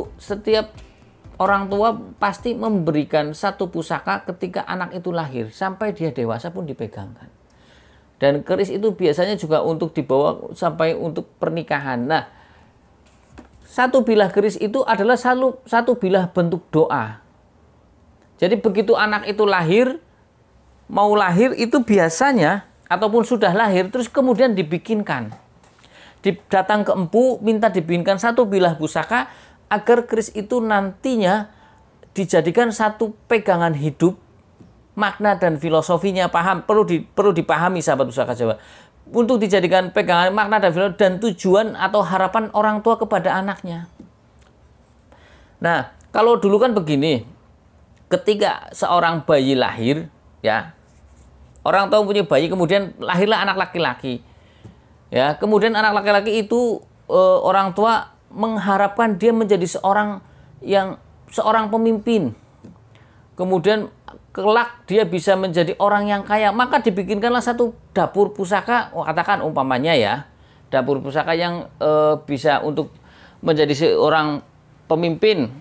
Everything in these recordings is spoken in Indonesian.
itu setiap orang tua pasti memberikan satu pusaka ketika anak itu lahir sampai dia dewasa pun dipegangkan. Dan keris itu biasanya juga untuk dibawa sampai untuk pernikahan. Nah, satu bilah keris itu adalah satu bilah bentuk doa. Jadi begitu anak itu lahir, mau lahir itu biasanya ataupun sudah lahir terus kemudian dibikinkan. Datang ke empu minta dibikinkan satu bilah pusaka agar keris itu nantinya dijadikan satu pegangan hidup, makna dan filosofinya perlu dipahami sahabat pusaka Jawa. Untuk dijadikan pegangan makna dan filosofi dan tujuan atau harapan orang tua kepada anaknya. Nah, kalau dulu kan begini, ketika seorang bayi lahir, ya, orang tua punya bayi kemudian lahirlah anak laki-laki. Ya, kemudian anak laki-laki itu orang tua mengharapkan dia menjadi seorang pemimpin. Kemudian kelak dia bisa menjadi orang yang kaya, maka dibikinkanlah satu dapur pusaka, katakan umpamanya ya, dapur pusaka yang bisa untuk menjadi seorang pemimpin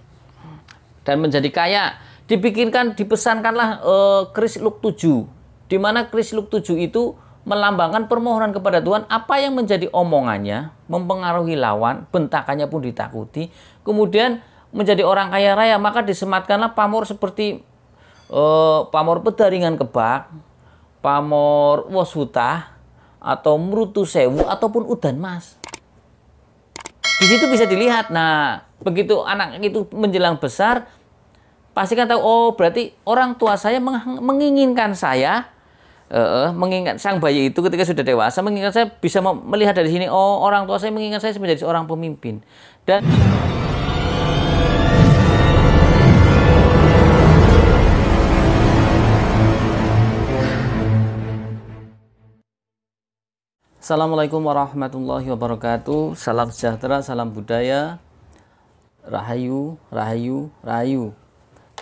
dan menjadi kaya. Dipesankanlah keris luk 7, di mana keris luk 7 itu melambangkan permohonan kepada Tuhan, apa yang menjadi omongannya mempengaruhi lawan, bentakannya pun ditakuti, kemudian menjadi orang kaya raya, maka disematkanlah pamor seperti pamor pedaringan kebak, pamor wosutah, atau mrutu sewu, ataupun udan mas. Di situ bisa dilihat. Nah, begitu anak itu menjelang besar, pasti kan tahu, oh berarti orang tua saya menginginkan saya, mengingat sang bayi itu ketika sudah dewasa, mengingat saya bisa melihat dari sini, oh orang tua saya mengingat saya menjadi seorang pemimpin. Dan Assalamualaikum warahmatullahi wabarakatuh. Salam sejahtera, salam budaya, rahayu, rahayu, rahayu.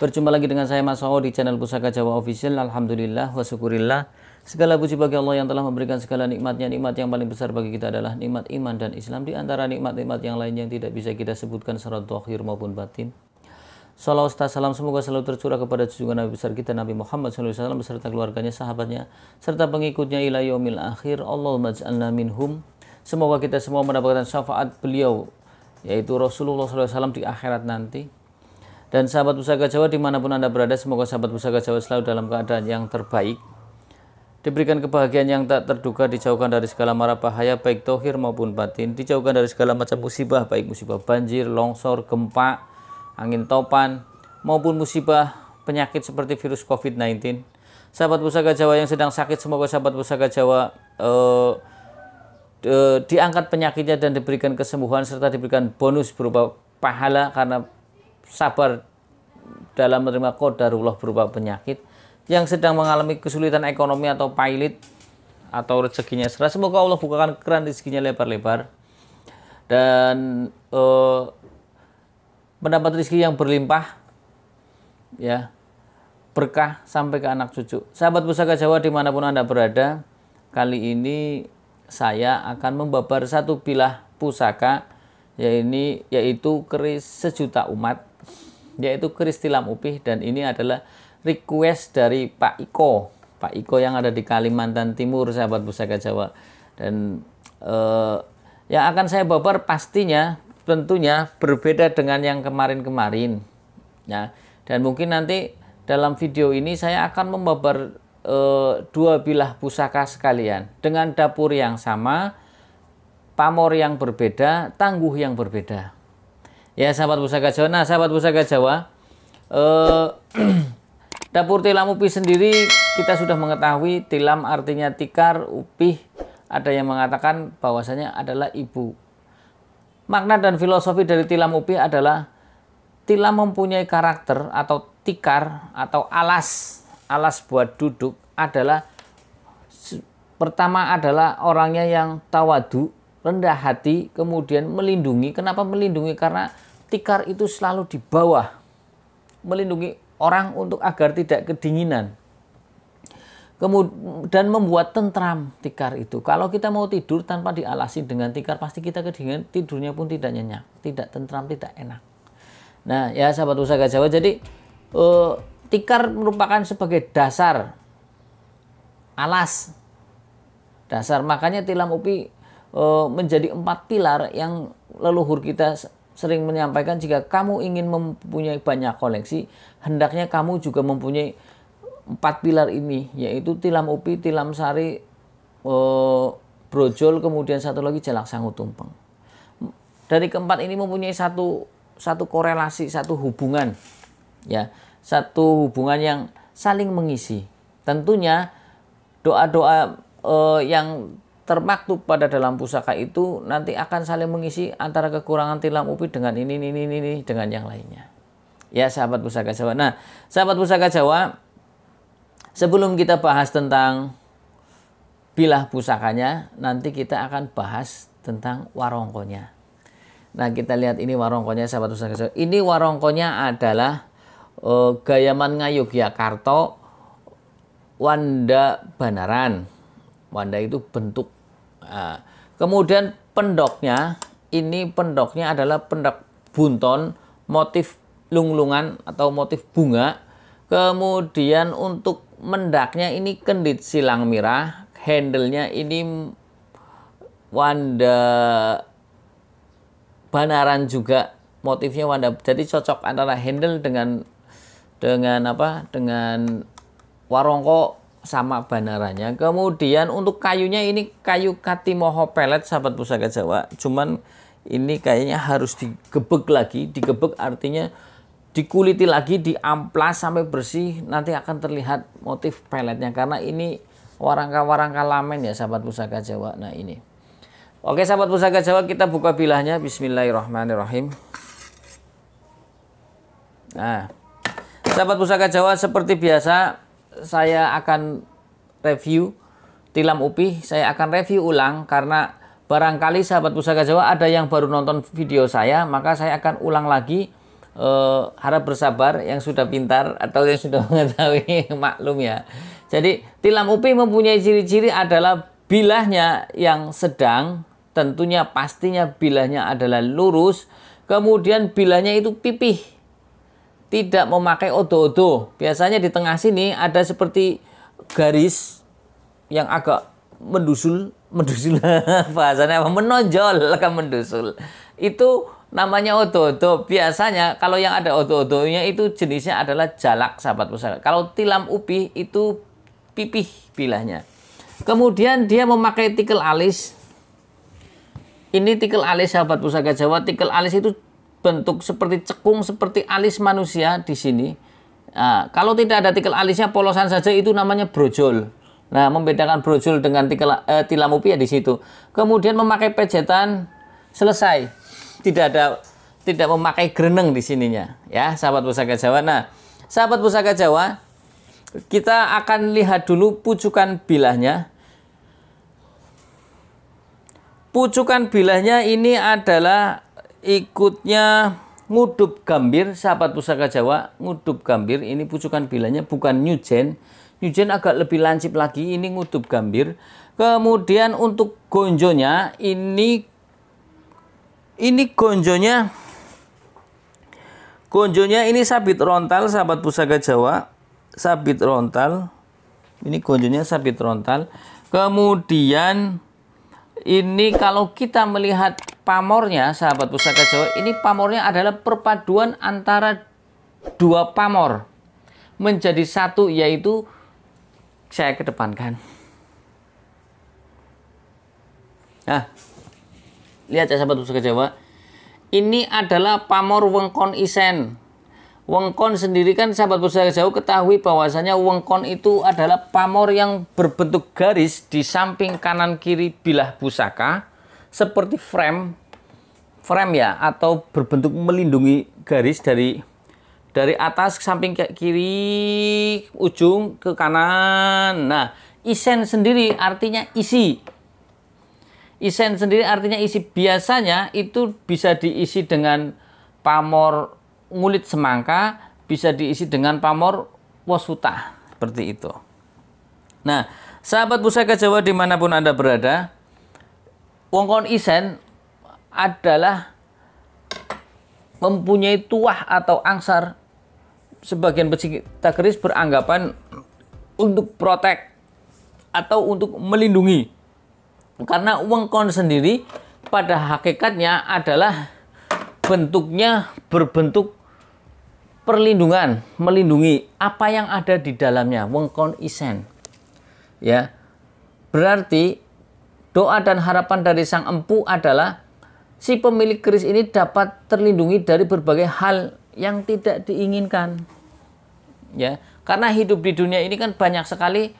Berjumpa lagi dengan saya Mas Soho di channel Pusaka Jawa Official. Alhamdulillah wa syukurillah. Segala puji bagi Allah yang telah memberikan segala nikmatnya. Nikmat yang paling besar bagi kita adalah nikmat iman dan Islam. Di antara nikmat-nikmat yang lain yang tidak bisa kita sebutkan secara zahir maupun batin. Salawat salam semoga selalu tercurah kepada junjungan Nabi besar kita Nabi Muhammad SAW beserta keluarganya, sahabatnya, serta pengikutnya ila yaumil akhir. Allahumma ij'alna minhum. Semoga kita semua mendapatkan syafaat beliau, yaitu Rasulullah SAW di akhirat nanti. Dan sahabat Pusaka Jawa dimanapun Anda berada, semoga sahabat Pusaka Jawa selalu dalam keadaan yang terbaik, diberikan kebahagiaan yang tak terduga, dijauhkan dari segala mara bahaya baik zahir maupun batin, dijauhkan dari segala macam musibah, baik musibah banjir, longsor, gempa, angin topan, maupun musibah penyakit seperti virus COVID-19. Sahabat Pusaka Jawa yang sedang sakit, semoga sahabat Pusaka Jawa diangkat penyakitnya dan diberikan kesembuhan, serta diberikan bonus berupa pahala karena sabar dalam menerima qadarullah berupa penyakit. Yang sedang mengalami kesulitan ekonomi atau pailit atau rezekinya serah, semoga Allah bukakan keran rezekinya lebar-lebar dan mendapat rezeki yang berlimpah, ya, berkah sampai ke anak cucu. Sahabat Pusaka Jawa dimanapun Anda berada, kali ini saya akan membabar satu bilah pusaka, yaitu keris sejuta umat, yaitu keris tilam upih. Dan ini adalah request dari Pak Iko yang ada di Kalimantan Timur, sahabat Pusaka Jawa. Dan yang akan saya babar pastinya tentunya berbeda dengan yang kemarin-kemarin, ya. Dan mungkin nanti dalam video ini saya akan membabar dua bilah pusaka sekalian dengan dapur yang sama, pamor yang berbeda, tangguh yang berbeda. Ya sahabat Pusaka Jawa. Nah sahabat Pusaka Jawa, dapur tilam upih sendiri kita sudah mengetahui, tilam artinya tikar, upih ada yang mengatakan bahwasanya adalah ibu. Makna dan filosofi dari tilam upih adalah tilam mempunyai karakter atau tikar atau alas buat duduk adalah pertama adalah orangnya yang tawadu, rendah hati, kemudian melindungi. Kenapa melindungi? Karena tikar itu selalu di bawah, melindungi orang untuk agar tidak kedinginan. Dan membuat tentram tikar itu. Kalau kita mau tidur tanpa dialasi dengan tikar, pasti kita kedinginan, tidurnya pun tidak nyenyak, tidak tentram, tidak enak. Nah, ya sahabat pusaka Jawa, jadi tikar merupakan sebagai dasar, alas, dasar. Makanya tilam upi menjadi 4 pilar yang leluhur kita sering menyampaikan, jika kamu ingin mempunyai banyak koleksi, hendaknya kamu juga mempunyai 4 pilar ini, yaitu tilam upi, tilam sari, brojol, kemudian satu lagi jalak sangu tumpeng. Dari keempat ini mempunyai satu korelasi, satu hubungan, ya, satu hubungan yang saling mengisi. Tentunya doa-doa yang termaktub pada dalam pusaka itu nanti akan saling mengisi antara kekurangan tilam upi dengan ini dengan yang lainnya. Ya sahabat pusaka Jawa. Nah, sahabat pusaka Jawa, sebelum kita bahas tentang bilah pusakanya, nanti kita akan bahas tentang warongkonya. Nah, kita lihat ini warongkonya sahabat pusaka Jawa. Ini warongkonya adalah Gayaman Ngayogyakarta Wanda Banaran. Wanda itu bentuk. Nah, kemudian pendoknya, ini pendoknya adalah pendok bunton, motif lunglungan atau motif bunga. Kemudian untuk mendaknya ini kendit silang mirah. Handle-nya ini Wanda Banaran juga, motifnya Wanda. Jadi cocok antara handle dengan warongko sama banarannya. Kemudian untuk kayunya ini kayu katimoho pelet sahabat pusaka Jawa. Cuman ini kayaknya harus digebek lagi. Digebek artinya dikuliti lagi, diamplas sampai bersih. Nanti akan terlihat motif peletnya, karena ini warangka-warangka lamen ya sahabat pusaka Jawa. Nah ini. Oke sahabat pusaka Jawa, kita buka bilahnya. Bismillahirrahmanirrahim. Nah, sahabat pusaka Jawa, seperti biasa saya akan review tilam upi. Saya akan review ulang karena barangkali sahabat pusaka Jawa ada yang baru nonton video saya, maka saya akan ulang lagi. Harap bersabar yang sudah pintar atau yang sudah mengetahui maklum ya. Jadi tilam upi mempunyai ciri-ciri adalah bilahnya yang sedang, tentunya pastinya bilahnya adalah lurus, kemudian bilahnya itu pipih, tidak memakai odo-odo. Biasanya di tengah sini ada seperti garis yang agak mendusul bahasanya apa? Menonjol, kan mendusul. Itu namanya odo-odo. Biasanya kalau yang ada odo-odonya itu jenisnya adalah jalak sahabat pusaka. Kalau tilam upi itu pipih bilahnya. Kemudian dia memakai tikel alis. Ini tikel alis sahabat pusaka Jawa. Tikel alis itu bentuk seperti cekung, seperti alis manusia di sini. Nah, kalau tidak ada tikel alisnya, polosan saja, itu namanya brojol. Nah, membedakan brojol dengan tilam upi ya di situ. Kemudian memakai pejetan, selesai. Tidak memakai greneng di sininya, ya sahabat pusaka Jawa. Nah, sahabat pusaka Jawa, kita akan lihat dulu pucukan bilahnya. Pucukan bilahnya ini adalah ikutnya ngudup gambir sahabat pusaka Jawa. Ngudup gambir ini pucukan bilahnya, bukan nyujen. Nyujen agak lebih lancip lagi, ini ngudup gambir. Kemudian untuk gonjonya ini gonjonya ini sabit rontal sahabat pusaka Jawa. Sabit rontal. Ini gonjonya sabit rontal. Kemudian ini kalau kita melihat pamornya sahabat pusaka Jawa, ini pamornya adalah perpaduan antara dua pamor menjadi satu, yaitu saya kedepankan. Nah, lihat ya sahabat pusaka Jawa, ini adalah pamor wengkon isen. Wengkon sendiri kan sahabat pusaka Jawa ketahui bahwasanya wengkon itu adalah pamor yang berbentuk garis di samping kanan kiri bilah pusaka seperti frame ya, atau berbentuk melindungi garis dari atas ke samping ke kiri ujung ke kanan. Nah, isen sendiri artinya isi. Isen sendiri artinya isi. Biasanya itu bisa diisi dengan pamor ngulit semangka, bisa diisi dengan pamor wasuta, seperti itu. Nah, sahabat pusaka Jawa dimanapun Anda berada, wengkon isen adalah mempunyai tuah atau angsar, sebagian pecinta keris beranggapan untuk protek atau untuk melindungi. Karena wengkon sendiri pada hakikatnya adalah bentuknya berbentuk perlindungan, melindungi apa yang ada di dalamnya, wengkon isen. Ya. Berarti doa dan harapan dari sang empu adalah si pemilik keris ini dapat terlindungi dari berbagai hal yang tidak diinginkan. Ya, karena hidup di dunia ini kan banyak sekali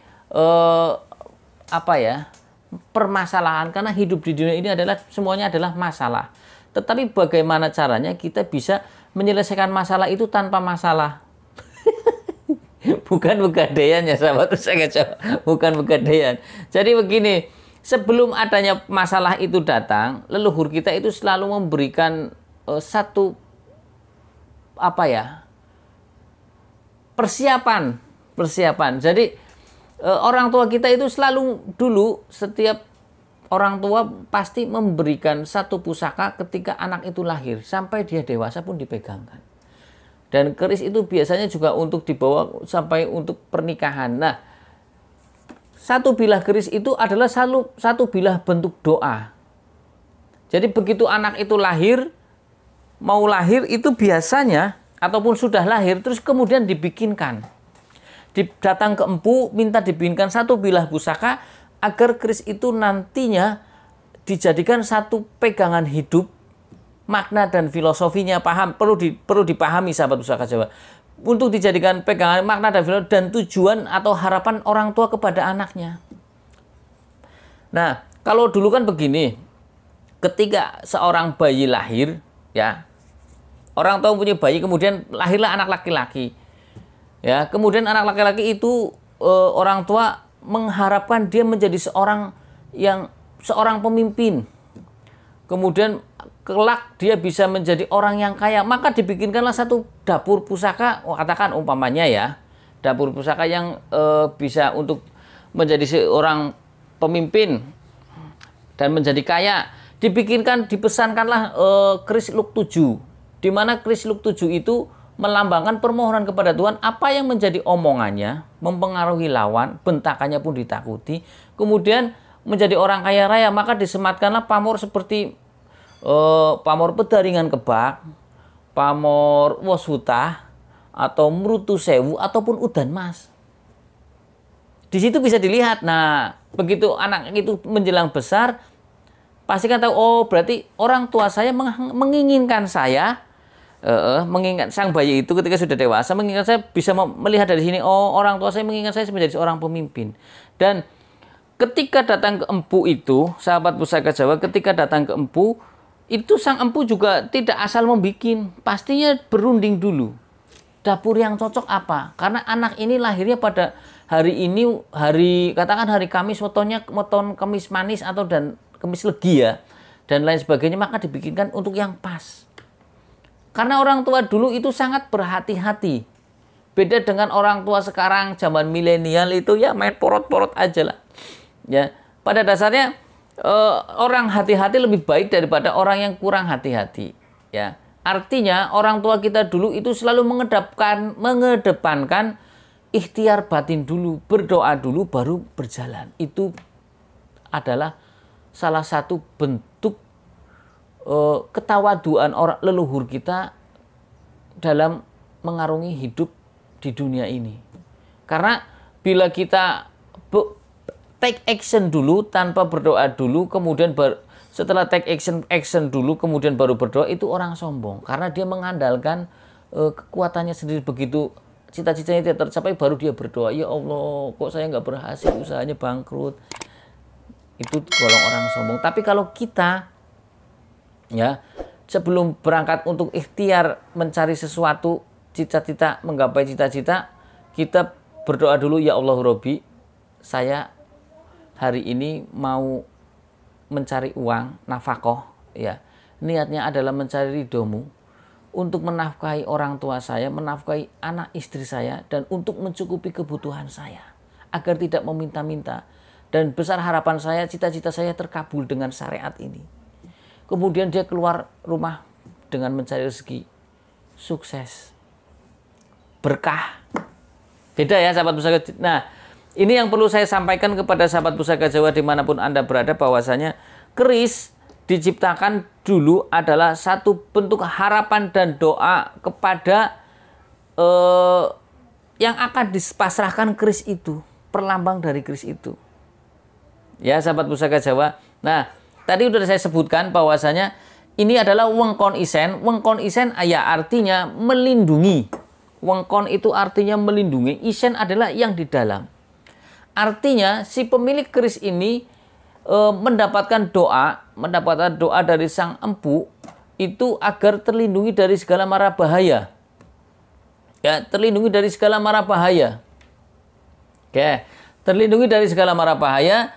permasalahan, karena hidup di dunia ini adalah semuanya adalah masalah. Tetapi bagaimana caranya kita bisa menyelesaikan masalah itu tanpa masalah? Bukan pegadaian ya sahabat, bukan pegadaian. Jadi begini, sebelum adanya masalah itu datang, leluhur kita itu selalu memberikan satu persiapan. Jadi orang tua kita itu selalu dulu, setiap orang tua pasti memberikan satu pusaka ketika anak itu lahir sampai dia dewasa pun dipegangkan. Dan keris itu biasanya juga untuk dibawa sampai untuk pernikahan. Nah, satu bilah keris itu adalah satu bilah bentuk doa. Jadi begitu anak itu mau lahir itu biasanya, ataupun sudah lahir, terus kemudian dibikinkan. Datang ke empu, minta dibikinkan satu bilah pusaka, agar keris itu nantinya dijadikan satu pegangan hidup. Makna dan filosofinya perlu dipahami sahabat pusaka Jawa. Untuk dijadikan pegangan makna dan filosofi dan tujuan atau harapan orang tua kepada anaknya. Nah, kalau dulu kan begini, ketika seorang bayi lahir, ya, orang tua punya bayi, kemudian lahirlah anak laki-laki. Ya, kemudian anak laki-laki itu orang tua mengharapkan dia menjadi seorang pemimpin. Kemudian kelak dia bisa menjadi orang yang kaya, maka dibikinkanlah satu dapur pusaka, katakan umpamanya ya, dapur pusaka yang bisa untuk menjadi seorang pemimpin dan menjadi kaya. Dipesankanlah keris luk 7, di mana keris luk 7 itu melambangkan permohonan kepada Tuhan, apa yang menjadi omongannya mempengaruhi lawan, bentakannya pun ditakuti, kemudian menjadi orang kaya raya, maka disematkanlah pamor seperti pamor pedaringan kebak, pamor wosutah, atau mrutu sewu, ataupun udan mas. Di situ bisa dilihat. Nah, begitu anak itu menjelang besar, pasti kan tahu, oh berarti orang tua saya menginginkan saya, menginginkan sang bayi itu ketika sudah dewasa, menginginkan saya bisa melihat dari sini, oh orang tua saya menginginkan saya menjadi seorang pemimpin. Dan ketika datang ke empu itu, sahabat pusaka Jawa, ketika datang ke empu, itu sang empu juga tidak asal membikin, pastinya berunding dulu. Dapur yang cocok apa? Karena anak ini lahirnya pada hari ini, katakan hari Kamis, weton Kamis manis atau dan Kamis legi ya, dan lain sebagainya, maka dibikinkan untuk yang pas. Karena orang tua dulu itu sangat berhati-hati. Beda dengan orang tua sekarang zaman milenial itu ya main porot-porot aja lah. Ya, pada dasarnya orang hati-hati lebih baik daripada orang yang kurang hati-hati. Ya, artinya orang tua kita dulu itu selalu mengedepankan ikhtiar batin dulu, berdoa dulu baru berjalan. Itu adalah salah satu bentuk ketawaduan orang leluhur kita dalam mengarungi hidup di dunia ini. Karena bila kita take action dulu tanpa berdoa dulu, kemudian setelah take action dulu kemudian baru berdoa, itu orang sombong. Karena dia mengandalkan kekuatannya sendiri. Begitu cita-citanya tidak tercapai baru dia berdoa, ya Allah kok saya nggak berhasil, usahanya bangkrut. Itu golong orang sombong. Tapi kalau kita ya sebelum berangkat untuk ikhtiar mencari sesuatu, cita-cita, menggapai cita-cita, kita berdoa dulu, ya Allah Robbi, saya hari ini mau mencari uang, nafkah, ya. Niatnya adalah mencari ridhomu, untuk menafkahi orang tua saya, menafkahi anak istri saya, dan untuk mencukupi kebutuhan saya, agar tidak meminta-minta. Dan besar harapan saya, cita-cita saya terkabul dengan syariat ini. Kemudian dia keluar rumah dengan mencari rezeki, sukses, berkah. Beda ya sahabat pusaka. Nah, ini yang perlu saya sampaikan kepada sahabat pusaka Jawa dimanapun Anda berada, bahwasanya keris diciptakan dulu adalah satu bentuk harapan dan doa kepada yang akan dipasrahkan keris itu, perlambang dari keris itu. Ya sahabat pusaka Jawa. Nah, tadi sudah saya sebutkan bahwasanya ini adalah wengkon isen. Wengkon isen ya artinya melindungi. Wengkon itu artinya melindungi. Isen adalah yang di dalam. Artinya si pemilik keris ini mendapatkan doa dari sang empu itu agar terlindungi dari segala mara bahaya. Ya, terlindungi dari segala mara bahaya. Oke, terlindungi dari segala mara bahaya.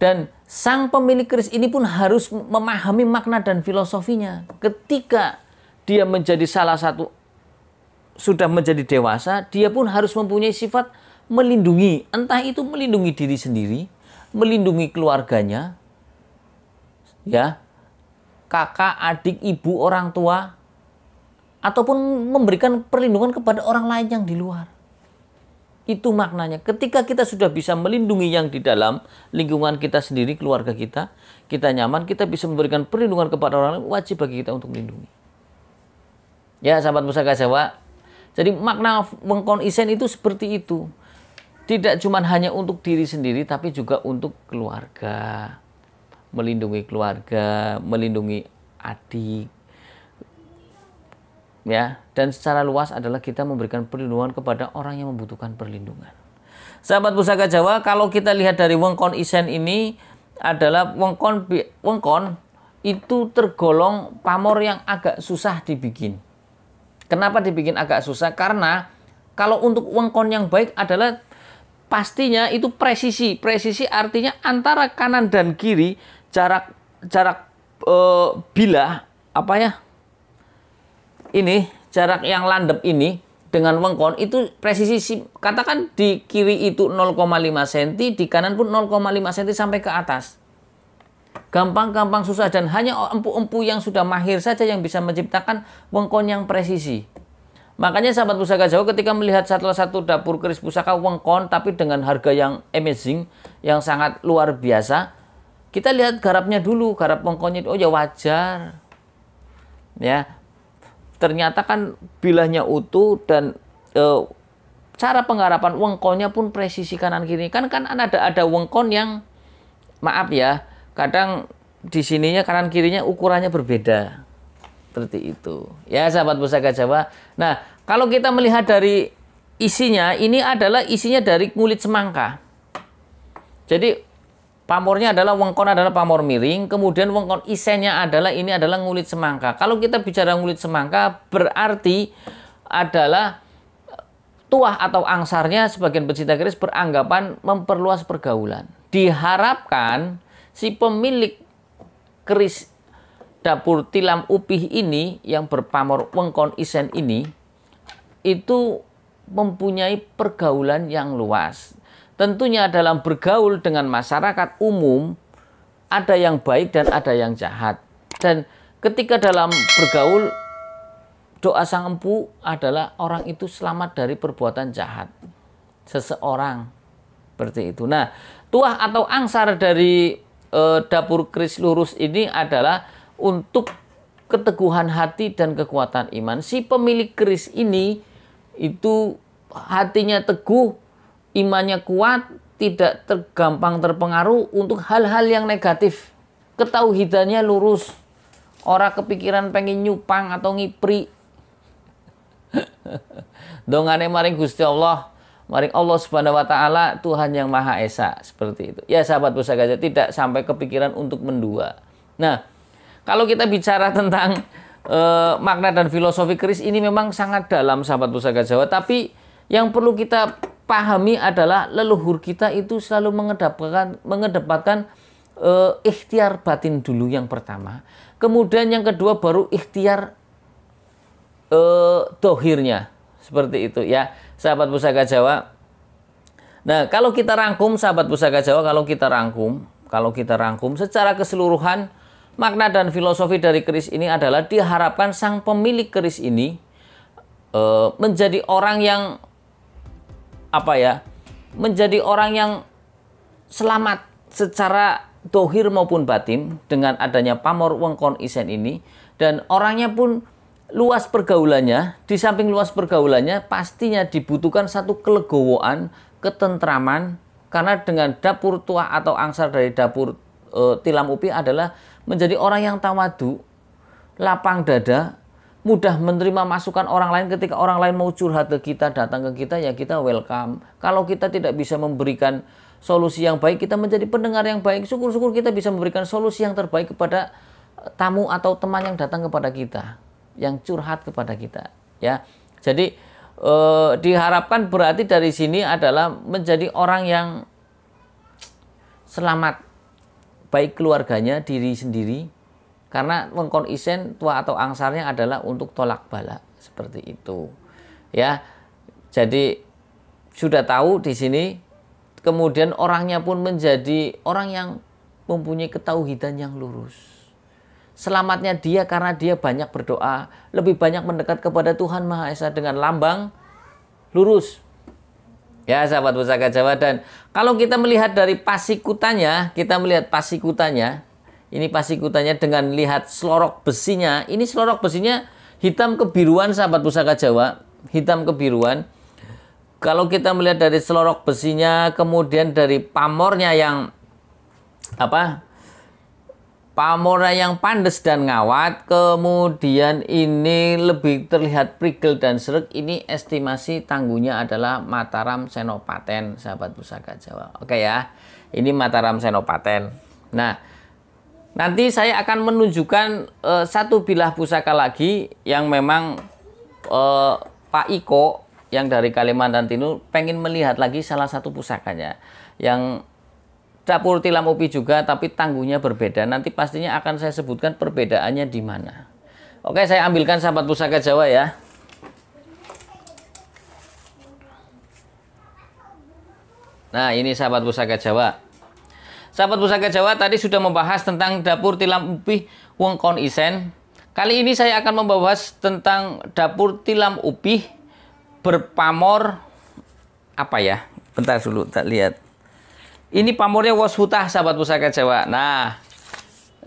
Dan sang pemilik keris ini pun harus memahami makna dan filosofinya. Ketika dia menjadi salah satu, sudah menjadi dewasa, dia pun harus mempunyai sifat melindungi. Entah itu melindungi diri sendiri, melindungi keluarganya, ya, kakak, adik, ibu, orang tua, ataupun memberikan perlindungan kepada orang lain yang di luar. Itu maknanya. Ketika kita sudah bisa melindungi yang di dalam lingkungan kita sendiri, keluarga kita nyaman, kita bisa memberikan perlindungan kepada orang lain, wajib bagi kita untuk melindungi. Ya sahabat pusaka Jawa. Jadi makna wengkon isen itu seperti itu. Tidak cuma hanya untuk diri sendiri, tapi juga untuk keluarga. Melindungi keluarga, melindungi adik. Ya, dan secara luas adalah kita memberikan perlindungan kepada orang yang membutuhkan perlindungan. Sahabat pusaka Jawa, kalau kita lihat dari wengkon isen ini adalah wengkon itu tergolong pamor yang agak susah dibikin. Kenapa dibikin agak susah? Karena kalau untuk wengkon yang baik adalah pastinya itu presisi. Presisi artinya antara kanan dan kiri jarak bilah apa ya? Ini jarak yang landep ini dengan wengkon itu presisi, katakan di kiri itu 0,5 cm, di kanan pun 0,5 cm sampai ke atas. Gampang susah, dan hanya empu-empu yang sudah mahir saja yang bisa menciptakan wengkon yang presisi. Makanya sahabat pusaka Jawa ketika melihat salah satu dapur keris pusaka wengkon tapi dengan harga yang amazing, yang sangat luar biasa, kita lihat garapnya dulu, garap wengkonnya, oh ya wajar. Ya, ternyata kan bilahnya utuh dan cara penggarapan wengkonnya pun presisi kanan kiri. Kan ada wengkon yang maaf ya, kadang di sininya kanan kirinya ukurannya berbeda. Seperti itu. Ya sahabat pusaka Jawa. Nah, kalau kita melihat dari isinya, ini adalah isinya dari kulit semangka. Jadi pamornya adalah wengkon adalah pamor miring, kemudian wengkon isennya adalah ngulit semangka. Kalau kita bicara ngulit semangka berarti adalah tuah atau angsarnya sebagian pecinta keris beranggapan memperluas pergaulan. Diharapkan si pemilik keris dapur tilam upih ini yang berpamor wengkon isen ini itu mempunyai pergaulan yang luas. Tentunya dalam bergaul dengan masyarakat umum ada yang baik dan ada yang jahat. Dan ketika dalam bergaul, doa sang empu adalah orang itu selamat dari perbuatan jahat seseorang. Seperti itu. Nah, tuah atau angsar dari dapur keris lurus ini adalah untuk keteguhan hati dan kekuatan iman. Si pemilik keris ini itu hatinya teguh, imannya kuat, tidak gampang terpengaruh untuk hal-hal yang negatif. Ketauhidannya lurus. Ora kepikiran pengen nyupang atau ngipri. Dongane maring Gusti Allah, maring Allah Subhanahu wa taala, Tuhan yang Maha Esa, seperti itu. Ya sahabat pusaka Jawa, tidak sampai kepikiran untuk mendua. Nah, kalau kita bicara tentang makna dan filosofi keris ini memang sangat dalam sahabat pusaka Jawa, tapi yang perlu kita pahami adalah leluhur kita itu selalu mengedepankan ikhtiar batin dulu yang pertama. Kemudian yang kedua baru ikhtiar dohirnya. Seperti itu ya sahabat pusaka Jawa. Nah, kalau kita rangkum sahabat pusaka Jawa, kalau kita rangkum secara keseluruhan, makna dan filosofi dari keris ini adalah diharapkan sang pemilik keris ini menjadi orang yang menjadi orang yang selamat secara dohir maupun batin dengan adanya pamor wengkon isen ini, dan orangnya pun luas pergaulannya. Di samping luas pergaulannya pastinya dibutuhkan satu kelegowoan, ketentraman, karena dengan dapur tuah atau angsar dari dapur tilam upi adalah menjadi orang yang tawadu, lapang dada, mudah menerima masukan orang lain. Ketika orang lain mau curhat ke kita, datang ke kita, ya kita welcome. Kalau kita tidak bisa memberikan solusi yang baik, kita menjadi pendengar yang baik. Syukur-syukur kita bisa memberikan solusi yang terbaik kepada tamu atau teman yang datang kepada kita, yang curhat kepada kita. Ya, jadi diharapkan berarti dari sini adalah menjadi orang yang selamat, baik keluarganya, diri sendiri. Karena wengkon isen tua atau angsarnya adalah untuk tolak bala, seperti itu. Ya. Jadi sudah tahu di sini, kemudian orangnya pun menjadi orang yang mempunyai ketauhidan yang lurus. Selamatnya dia karena dia banyak berdoa, lebih banyak mendekat kepada Tuhan Maha Esa dengan lambang lurus. Ya, sahabat Pusaka Jawa. Dan kalau kita melihat dari pasikutannya, ini pasikutannya dengan lihat selorok besinya. Ini selorok besinya hitam kebiruan, sahabat Pusaka Jawa. Hitam kebiruan. Kalau kita melihat dari selorok besinya, kemudian dari pamornya yang pamornya yang pandes dan ngawat, kemudian ini lebih terlihat prigel dan sreg. Ini estimasi tangguhnya adalah Mataram Senopaten, sahabat Pusaka Jawa. Oke ya, ini Mataram Senopaten. Nah, nanti saya akan menunjukkan satu bilah pusaka lagi yang memang Pak Iko yang dari Kalimantan Timur pengen melihat lagi salah satu pusakanya yang dapur tilam upi juga, tapi tangguhnya berbeda. Nanti pastinya akan saya sebutkan perbedaannya di mana. Oke, saya ambilkan sahabat Pusaka Jawa ya. Nah, ini sahabat Pusaka Jawa. Sahabat Pusaka Jawa, tadi sudah membahas tentang dapur tilam upi wengkon isen. Kali ini saya akan membahas tentang dapur tilam upi berpamor bentar dulu, tak lihat. Ini pamornya Woshutah, sahabat Pusaka Jawa. Nah,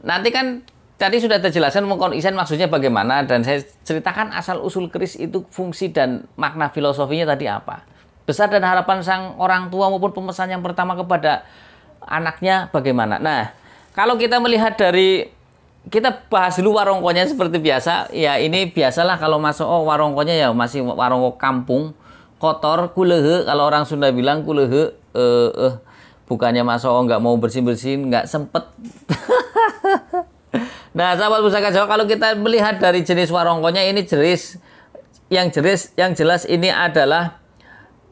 nanti kan tadi sudah terjelaskan wengkon isen maksudnya bagaimana, dan saya ceritakan asal usul keris itu, fungsi dan makna filosofinya tadi apa. Besar dan harapan sang orang tua maupun pemesan yang pertama kepada anaknya bagaimana. Nah, kalau kita melihat dari, kita bahas dulu warongkonya seperti biasa. Ya, ini biasalah kalau masuk warongkonya ya masih warongko kampung, kotor, kulehe. Kalau orang Sunda bilang kulehe, bukannya masuk nggak mau bersih-bersih, nggak sempet. Nah, sahabat Pusaka Jawa, kalau kita melihat dari jenis warongkonya ini yang jelas ini adalah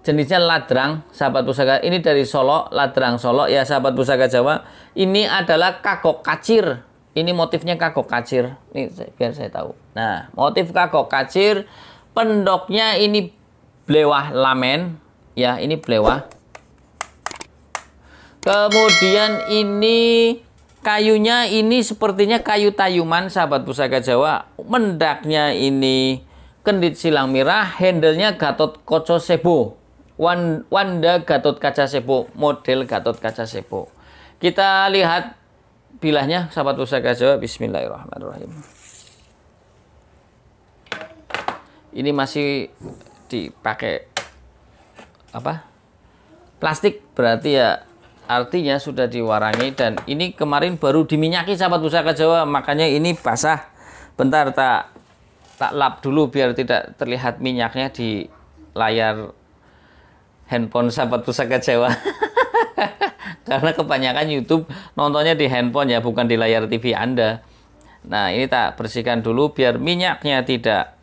jenisnya ladrang, sahabat Pusaka. Ini dari Solo, ladrang Solo ya, sahabat Pusaka Jawa. Ini adalah kagok kacir. Ini motifnya kagok kacir. Ini biar saya tahu. Nah, motif kagok kacir, pendoknya ini blewah lamen, ya, ini blewah. Kemudian ini kayunya ini sepertinya kayu tayuman, sahabat Pusaka Jawa. Mendaknya ini kendit silang mirah, handle-nya Gatot Kaca Sebo. Wanda Gatot Kaca Sebo, model Gatot Kaca Sebo. Kita lihat bilahnya, sahabat Pusaka Jawa. Bismillahirrahmanirrahim. Ini masih dipakai plastik, berarti ya artinya sudah diwarangi, dan ini kemarin baru diminyaki, sahabat Pusaka Jawa, makanya ini basah. Bentar tak lap dulu biar tidak terlihat minyaknya di layar handphone sahabat Pusaka Jawa. Karena kebanyakan YouTube nontonnya di handphone ya, bukan di layar TV Anda. Nah, ini tak bersihkan dulu biar minyaknya tidak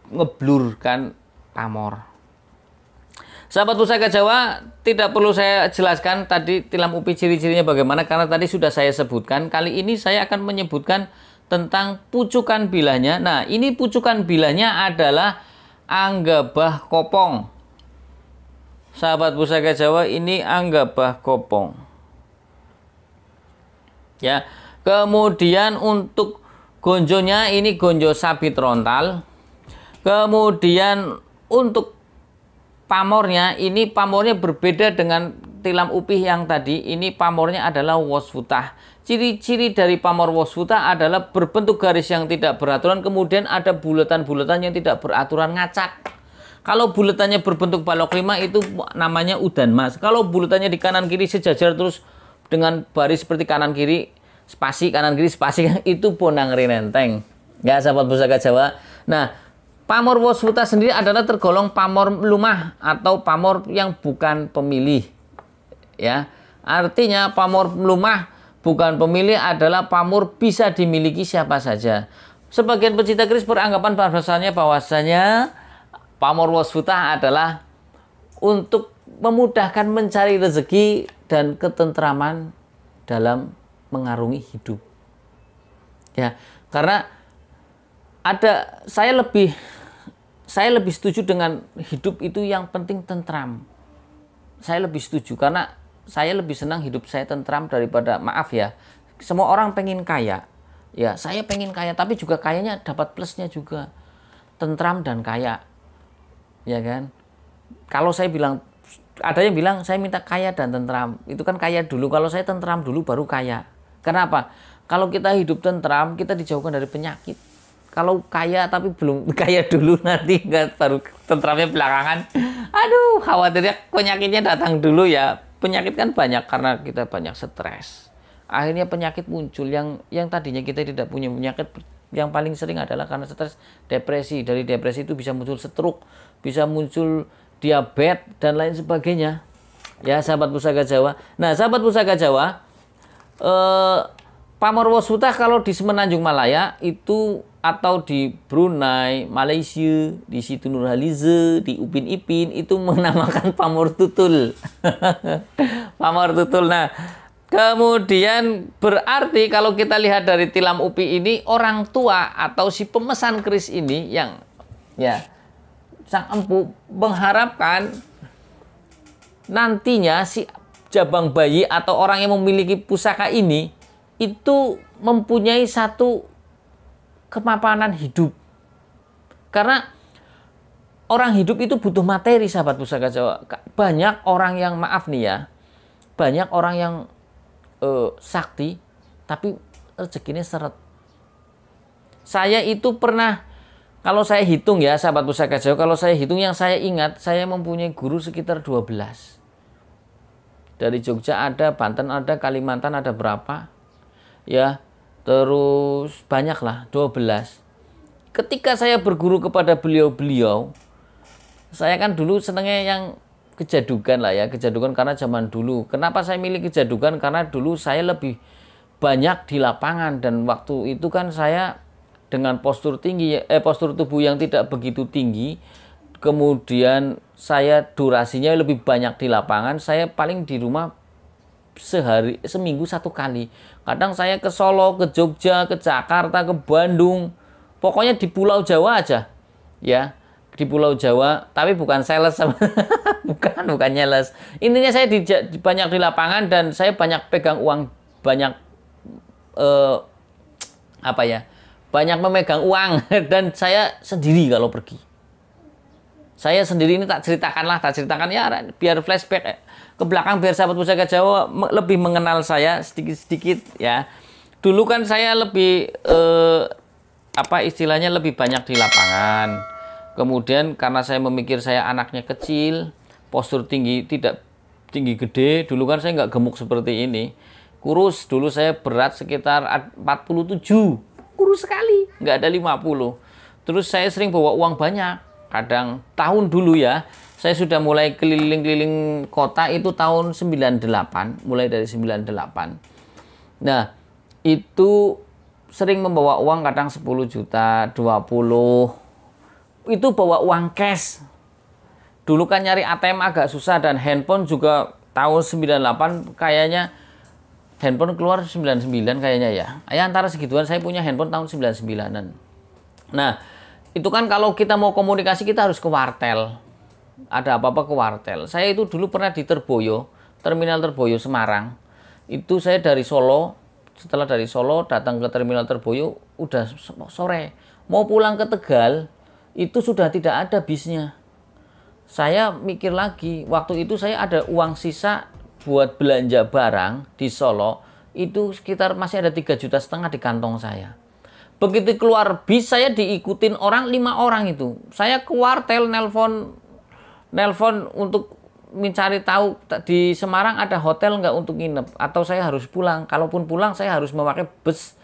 ngeblurkan pamor. Sahabat Pusaka Jawa, tidak perlu saya jelaskan tadi tilam upi ciri-cirinya bagaimana, karena tadi sudah saya sebutkan. Kali ini saya akan menyebutkan tentang pucukan bilahnya. Nah, ini pucukan bilahnya adalah Anggabah Kopong. sahabat pusaka Jawa, ini Anggabah Kopong. Ya. Kemudian untuk gonjonya ini gonjo sabit rontal. Kemudian untuk pamornya, ini pamornya berbeda dengan tilam upih yang tadi. Ini pamornya adalah wasfutah. Ciri-ciri dari pamor wasfutah adalah berbentuk garis yang tidak beraturan, kemudian ada bulatan-bulatan yang tidak beraturan, ngacak. Kalau bulatannya berbentuk balok 5 itu namanya udan mas. Kalau bulatannya di kanan kiri sejajar terus dengan baris seperti kanan kiri spasi, kanan kiri spasi, itu bonang rinenteng. Ya sahabat pusaka Jawa. Nah, pamor wasfutah sendiri adalah tergolong pamor lumah atau pamor yang bukan pemilih. Ya, artinya pamor lumah bukan pemilih adalah pamor bisa dimiliki siapa saja. Sebagian pecinta keris beranggapan bahwasanya pamor wasfutah adalah untuk memudahkan mencari rezeki dan ketentraman dalam mengarungi hidup. Ya, karena saya lebih setuju dengan hidup itu yang penting tentram. Saya lebih setuju karena saya lebih senang hidup saya tentram daripada, maaf ya, semua orang pengen kaya. Ya, saya pengen kaya, tapi juga kayanya dapat plusnya juga. Tentram dan kaya. Ya kan? Kalau saya bilang, ada yang bilang saya minta kaya dan tentram. Itu kan kaya dulu. Kalau saya tentram dulu baru kaya. Kenapa? Kalau kita hidup tentram, kita dijauhkan dari penyakit. Kalau kaya tapi belum kaya dulu, nanti enggak, baru tentramnya belakangan. Aduh, khawatirnya penyakitnya datang dulu ya. Penyakit kan banyak karena kita banyak stres. Akhirnya penyakit muncul yang tadinya kita tidak punya penyakit. Yang paling sering adalah karena stres, depresi. Dari depresi itu bisa muncul stroke, bisa muncul diabetes dan lain sebagainya. Ya, sahabat pusaka Jawa. Nah, sahabat pusaka Jawa, pamor wasfutah kalau di Semenanjung Malaya itu, atau di Brunei, Malaysia, di Situ Nurhaliza, di Upin Ipin, itu menamakan pamor tutul. Pamor tutul. Nah, kemudian berarti kalau kita lihat dari tilam upi ini, orang tua atau si pemesan keris ini yang ya sang empu mengharapkan nantinya si jabang bayi atau orang yang memiliki pusaka ini itu mempunyai satu kemapanan hidup. Karena orang hidup itu butuh materi, sahabat pusaka Jawa. Banyak orang yang, maaf nih ya, banyak orang yang sakti tapi rezekinya seret. Saya itu pernah, kalau saya hitung ya sahabat pusaka Jawa, kalau saya hitung yang saya ingat, saya mempunyai guru sekitar 12. Dari Jogja ada, Banten ada, Kalimantan ada berapa ya, terus banyak lah, 12. Ketika saya berguru kepada beliau-beliau, saya kan dulu senengnya yang kejadukan lah ya, kejadukan karena zaman dulu. Kenapa saya milih kejadukan? Karena dulu saya lebih banyak di lapangan dan waktu itu kan saya dengan postur tinggi, postur tubuh yang tidak begitu tinggi, kemudian saya durasinya lebih banyak di lapangan. Saya paling di rumah seminggu 1 kali. Kadang saya ke Solo, ke Jogja, ke Jakarta, ke Bandung, pokoknya di Pulau Jawa aja ya, di Pulau Jawa. Tapi bukan sales bukan nyales. Intinya saya banyak di lapangan dan saya banyak pegang uang, banyak banyak memegang uang dan saya sendiri kalau pergi. Saya sendiri ini tak ceritakan ya, biar flashback ke belakang, biar sahabat pusaka Jawa lebih mengenal saya sedikit-sedikit ya. Dulu kan saya lebih istilahnya lebih banyak di lapangan. Kemudian karena saya memikir saya anaknya kecil, postur tinggi tidak tinggi gede, dulu kan saya nggak gemuk seperti ini. Kurus, dulu saya berat sekitar 47. Kurus sekali, nggak ada 50. Terus saya sering bawa uang banyak. Kadang tahun dulu ya, saya sudah mulai keliling-keliling kota itu tahun 98, mulai dari 98. Nah, itu sering membawa uang kadang 10 juta, 20. Itu bawa uang cash. Dulu kan nyari ATM agak susah dan handphone juga tahun 98 kayaknya handphone keluar 99 kayaknya ya. Antara segituan saya punya handphone tahun 99-an. Nah, itu kan kalau kita mau komunikasi kita harus ke wartel. ada apa-apa ke wartel. Saya itu dulu pernah di Terboyo, Terminal Terboyo Semarang. Itu saya dari Solo, setelah dari Solo datang ke Terminal Terboyo udah sore. Mau pulang ke Tegal itu sudah tidak ada bisnya. Saya mikir lagi, waktu itu saya ada uang sisa buat belanja barang di Solo, itu sekitar masih ada 3,5 juta di kantong saya. Begitu keluar bis, saya diikutin orang 5 orang itu. Saya ke wartel nelpon untuk mencari tahu di Semarang ada hotel nggak untuk nginep, atau saya harus pulang. Kalaupun pulang saya harus memakai bus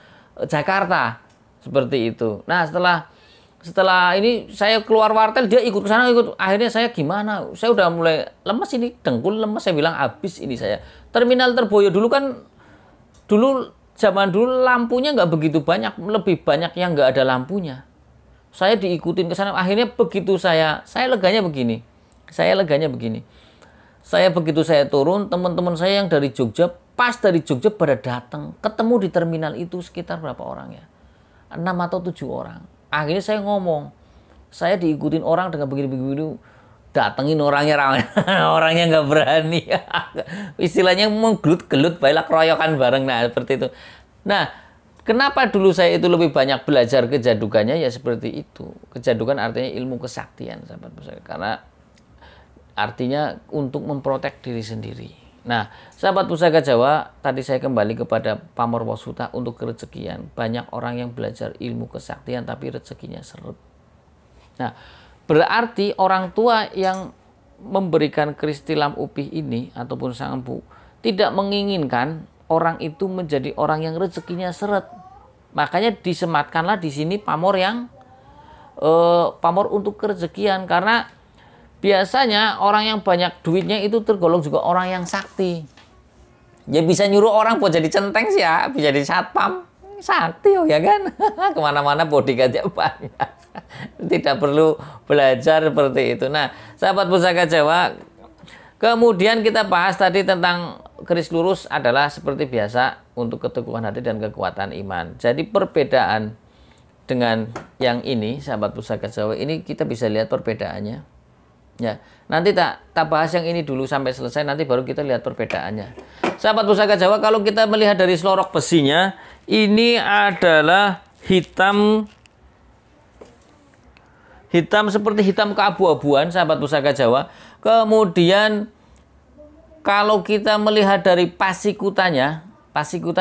Jakarta, seperti itu. Nah setelah ini saya keluar wartel, dia ikut ke sana, akhirnya saya gimana, saya udah mulai lemes ini, dengkul lemes, saya bilang habis ini saya. Terminal Terboyo dulu kan, zaman dulu lampunya nggak begitu banyak, lebih banyak yang nggak ada lampunya. Saya diikutin ke sana, akhirnya begitu saya leganya begini. Begitu saya turun, teman-teman saya yang dari Jogja, pas dari Jogja pada datang, ketemu di terminal itu sekitar berapa orang ya? 6 atau 7 orang. Akhirnya saya ngomong, saya diikutin orang dengan begini-begini, datengin orangnya ramai, orangnya nggak berani. Istilahnya menggelut-gelut, baiklah keroyokan bareng, nah seperti itu. Nah, kenapa dulu saya itu lebih banyak belajar kejadukannya ya seperti itu. Kejadukan artinya ilmu kesaktian, sahabat saya. Karena artinya untuk memprotek diri sendiri. Nah, sahabat Pusaka Jawa, tadi saya kembali kepada Pamor Wasuta untuk kerezekian. Banyak orang yang belajar ilmu kesaktian tapi rezekinya seret. Nah, berarti orang tua yang memberikan keris tilam upih ini ataupun sang empu tidak menginginkan orang itu menjadi orang yang rezekinya seret. Makanya disematkanlah di sini pamor yang pamor untuk kerezekian, karena biasanya orang yang banyak duitnya itu tergolong juga orang yang sakti. Ya bisa nyuruh orang buat jadi centeng sih ya, bisa jadi satpam. Sakti ya kan. Kemana-mana bodyguardnya banyak. Tidak perlu belajar seperti itu. Nah, sahabat Pusaka Jawa, kemudian kita bahas tadi tentang keris lurus adalah seperti biasa untuk keteguhan hati dan kekuatan iman. Jadi perbedaan dengan yang ini, sahabat Pusaka Jawa, ini kita bisa lihat perbedaannya. Ya, nanti tak bahas yang ini dulu sampai selesai, nanti baru kita lihat perbedaannya. Sahabat Pusaka Jawa, kalau kita melihat dari selorok besinya, ini adalah hitam seperti hitam keabu-abuan, sahabat Pusaka Jawa. Kemudian kalau kita melihat dari pasikutan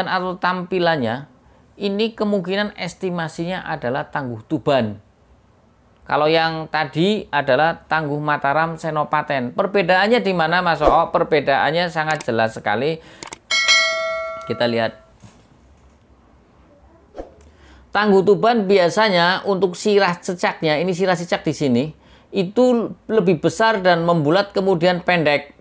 atau tampilannya, ini kemungkinan estimasinya adalah tangguh Tuban. Kalau yang tadi adalah tangguh Mataram Senopaten. Perbedaannya di mana, Mas Oo? Perbedaannya sangat jelas sekali. Kita lihat. Tangguh Tuban biasanya untuk sirah cecaknya, ini sirah cecak di sini, itu lebih besar dan membulat kemudian pendek.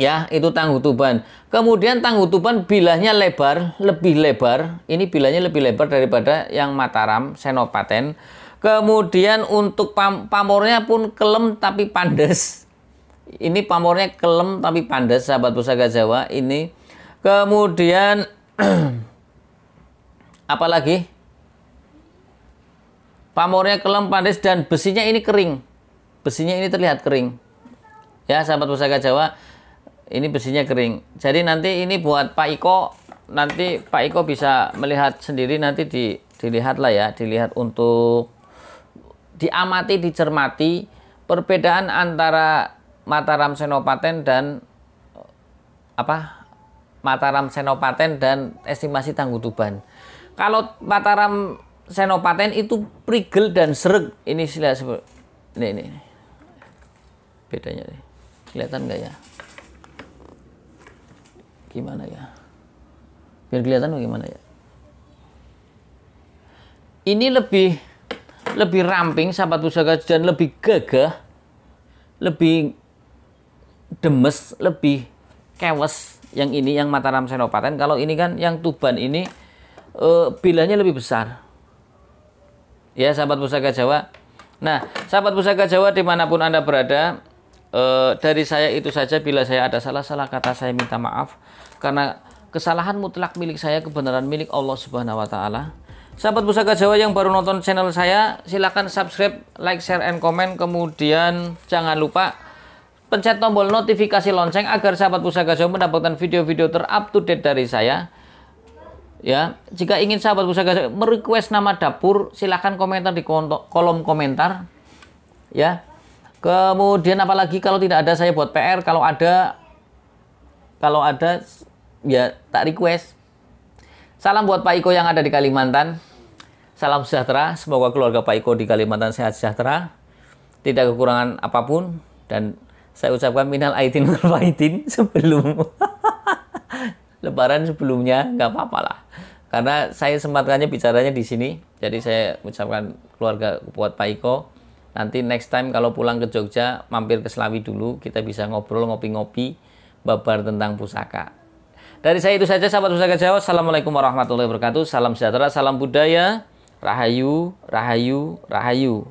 Ya, itu tangguh Tuban. Kemudian tangguh Tuban bilahnya lebih lebar. Ini bilahnya lebih lebar daripada yang Mataram Senopaten. Kemudian untuk pamornya pun kelem tapi pandas. Ini pamornya kelem tapi pandas, sahabat Pusaka Jawa. Ini kemudian apalagi pamornya kelem pandas dan besinya ini kering. Besinya ini terlihat kering. Ya, sahabat Pusaka Jawa, ini besinya kering. Jadi nanti ini buat Pak Iko, nanti Pak Iko bisa melihat sendiri, nanti dilihatlah ya, dilihat untuk diamati, dicermati perbedaan antara Mataram Senopaten dan Mataram Senopaten dan estimasi tangguh Tuban. Kalau Mataram Senopaten itu prigel dan sereg. Ini ini bedanya nih. Kelihatan nggak ya? Gimana ya? Biar kelihatan bagaimana ya? Ini lebih ramping, sahabat Pusaka, dan lebih gagah, lebih demes, lebih kewes. Yang ini yang Mataram Senopaten. Kalau ini kan yang Tuban ini bilahnya lebih besar. Ya, sahabat Pusaka Jawa. Nah, sahabat Pusaka Jawa dimanapun Anda berada, dari saya itu saja. Bila saya ada salah kata, saya minta maaf, karena kesalahan mutlak milik saya, kebenaran milik Allah Subhanahu wa Ta'ala. Sahabat Pusaka Jawa yang baru nonton channel saya, silahkan subscribe, like, share, and comment. Kemudian jangan lupa pencet tombol notifikasi lonceng agar sahabat Pusaka Jawa mendapatkan video-video ter-up-to-date dari saya. Ya, jika ingin sahabat Pusaka Jawa merequest nama dapur, silahkan komentar di kolom komentar. Ya, kemudian apalagi kalau tidak ada saya buat PR, kalau ada ya tak request. Salam buat Pak Iko yang ada di Kalimantan. Salam sejahtera. Semoga keluarga Pak Iko di Kalimantan sehat sejahtera, tidak kekurangan apapun. Dan saya ucapkan minal aidin wal faizin sebelum Lebaran sebelumnya, nggak apa-apa lah. Karena saya sempatkannya bicaranya di sini. Jadi saya ucapkan keluarga buat Pak Iko. Nanti next time kalau pulang ke Jogja, mampir ke Selawi dulu. Kita bisa ngobrol, ngopi-ngopi, babar tentang pusaka. Dari saya itu saja sahabat Pusaka Jawa. Assalamualaikum warahmatullahi wabarakatuh. Salam sejahtera, salam budaya. Rahayu, rahayu, rahayu.